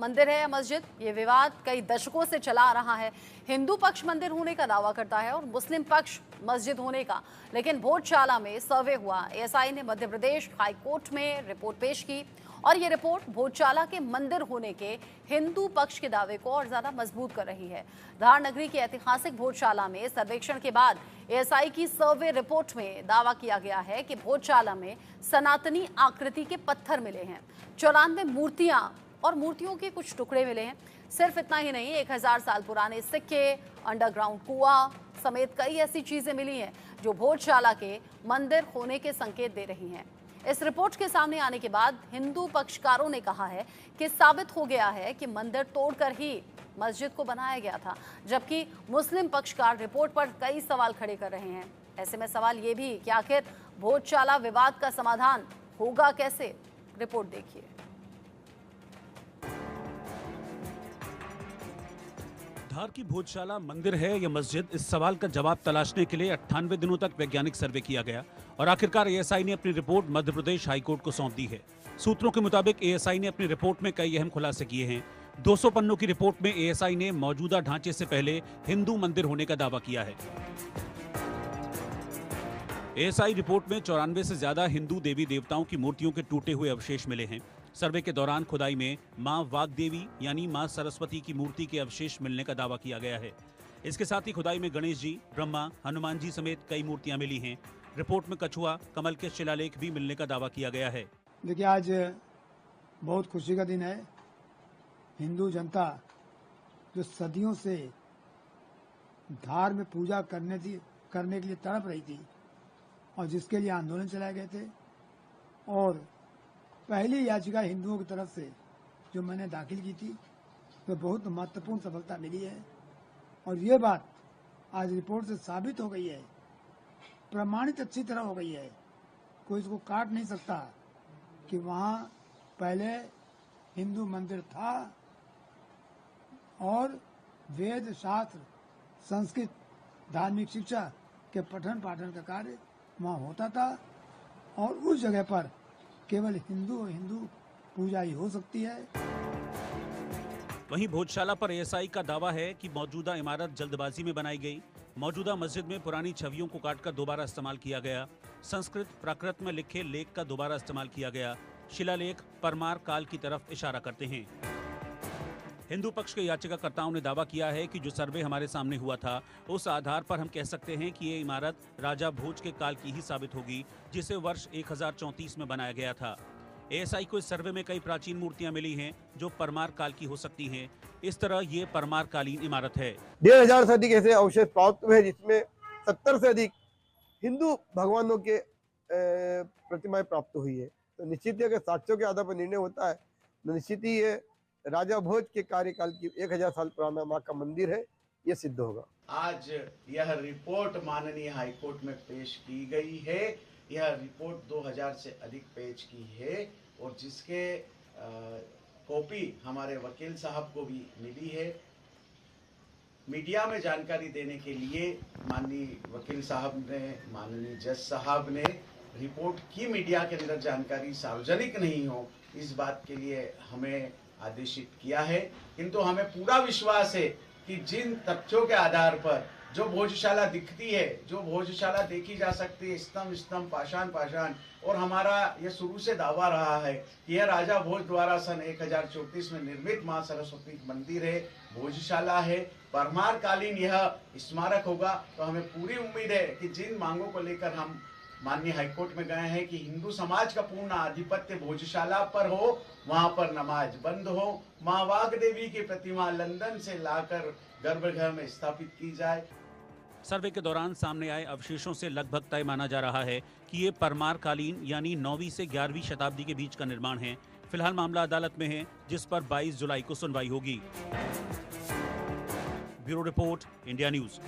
मंदिर है या मस्जिद, ये विवाद कई दशकों से चला आ रहा है। हिंदू पक्ष मंदिर होने का दावा करता है और मुस्लिम पक्ष मस्जिद होने का। लेकिन भोजशाला में सर्वे हुआ। एएसआई ने मध्य प्रदेश हाई कोर्ट में रिपोर्ट पेश की और ये रिपोर्ट भोजशाला के मंदिर होने के हिंदू पक्ष के दावे को और ज्यादा मजबूत कर रही है। धार नगरी के ऐतिहासिक भोजशाला में सर्वेक्षण के बाद एएसआई की सर्वे रिपोर्ट में दावा किया गया है कि भोजशाला में सनातनी आकृति के पत्थर मिले हैं, 94 मूर्तियां और मूर्तियों के कुछ टुकड़े मिले हैं। सिर्फ इतना ही नहीं, 1000 साल पुराने सिक्के, अंडरग्राउंड कुआं समेत कई ऐसी चीजें मिली हैं जो भोजशाला के मंदिर होने के संकेत दे रही हैं। इस रिपोर्ट के सामने आने के बाद हिंदू पक्षकारों ने कहा है कि साबित हो गया है कि मंदिर तोड़कर ही मस्जिद को बनाया गया था, जबकि मुस्लिम पक्षकार रिपोर्ट पर कई सवाल खड़े कर रहे हैं। ऐसे में सवाल ये भी कि आखिर भोजशाला विवाद का समाधान होगा कैसे? रिपोर्ट देखिए। धार की भोजशाला मंदिर है या मस्जिद, इस सवाल का जवाब तलाशने के लिए 98 दिनों तक वैज्ञानिक सर्वे किया गया और आखिरकार एएसआई ने अपनी रिपोर्ट मध्य प्रदेश हाईकोर्ट को सौंप दी है। सूत्रों के मुताबिक एएसआई ने अपनी रिपोर्ट में कई अहम खुलासे किए हैं। 200 पन्नों की रिपोर्ट में एएसआई ने मौजूदा ढांचे से पहले हिंदू मंदिर होने का दावा किया है। एएसआई रिपोर्ट में 94 से ज्यादा हिंदू देवी देवताओं की मूर्तियों के टूटे हुए अवशेष मिले हैं। सर्वे के दौरान खुदाई में मां वाग्देवी यानी मां सरस्वती की मूर्ति के अवशेष मिलने का दावा किया गया है। इसके साथ ही खुदाई में गणेश जी, ब्रह्मा, हनुमान जी समेत कई मूर्तियां मिली हैं। रिपोर्ट में कछुआ, कमल के शिलालेख भी मिलने का दावा किया गया है। देखिए, आज बहुत खुशी का दिन है। हिंदू जनता जो सदियों से धार में पूजा करने के लिए तड़प रही थी और जिसके लिए आंदोलन चलाए गए थे, और पहली याचिका हिंदुओं की तरफ से जो मैंने दाखिल की थी, तो बहुत महत्वपूर्ण सफलता मिली है। और ये बात आज रिपोर्ट से साबित हो गई है, प्रमाणित अच्छी तरह हो गई है। कोई इसको काट नहीं सकता कि वहाँ पहले हिंदू मंदिर था और वेद, शास्त्र, संस्कृत, धार्मिक शिक्षा के पठन पाठन का कार्य वहाँ होता था और उस जगह पर केवल हिंदू पूजा ही हो सकती है। वहीं भोजशाला पर एएसआई का दावा है कि मौजूदा इमारत जल्दबाजी में बनाई गई। मौजूदा मस्जिद में पुरानी छवियों को काटकर दोबारा इस्तेमाल किया गया। संस्कृत प्राकृत में लिखे लेख का दोबारा इस्तेमाल किया गया। शिलालेख परमार काल की तरफ इशारा करते हैं। हिंदू पक्ष के याचिकाकर्ताओं ने दावा किया है कि जो सर्वे हमारे सामने हुआ था, उस आधार पर हम कह सकते हैं कि ये इमारत राजा भोज के काल की ही साबित होगी, जिसे वर्ष 1034 में बनाया गया था। एएसआई को इस सर्वे में कई प्राचीन मूर्तियां मिली हैं जो परमार काल की हो सकती हैं। इस तरह ये परमार कालीन इमारत है। 1500 से अधिक ऐसे अवशेष प्राप्त हुए, जिसमें 70 से अधिक हिंदू भगवानों के प्रतिमाएं प्राप्त हुई है। तो निश्चित है कि साक्ष्यों के आधार पर निर्णय होता है। निश्चित ही ये राजा भोज के कार्यकाल की 1000 साल पुराना माँ का मंदिर है, ये सिद्ध होगा। आज यह रिपोर्ट माननीय हाईकोर्ट में पेश की गई है। यह रिपोर्ट 2000 से अधिक पेज की है और जिसके कॉपी हमारे वकील साहब को भी मिली है। मीडिया में जानकारी देने के लिए माननीय वकील साहब ने, माननीय जज साहब ने रिपोर्ट की मीडिया के अंदर जानकारी सार्वजनिक नहीं हो, इस बात के लिए हमें आदेशित किया है। किंतु हमें पूरा विश्वास है कि जिन तथ्यों के आधार पर जो भोजशाला दिखती है, जो भोजशाला देखी जा सकती है, स्तंभ स्तंभ, पाषाण पाषाण, और हमारा यह शुरू से दावा रहा है कि यह राजा भोज द्वारा सन 1034 में निर्मित मां सरस्वती मंदिर है, भोजशाला है, परमार कालीन यह स्मारक होगा। तो हमें पूरी उम्मीद है कि जिन मांगों को लेकर हम माननीय हाईकोर्ट में गए हैं कि हिंदू समाज का पूर्ण आधिपत्य भोजशाला पर हो, वहां पर नमाज बंद हो, मां वाग्देवी की प्रतिमा लंदन से लाकर गर्भगृह में स्थापित की जाए। सर्वे के दौरान सामने आए अवशेषों से लगभग तय माना जा रहा है कि ये परमार कालीन यानी 9वीं से 11वीं शताब्दी के बीच का निर्माण है। फिलहाल मामला अदालत में है, जिस पर 22 जुलाई को सुनवाई होगी। Bureau report, India news.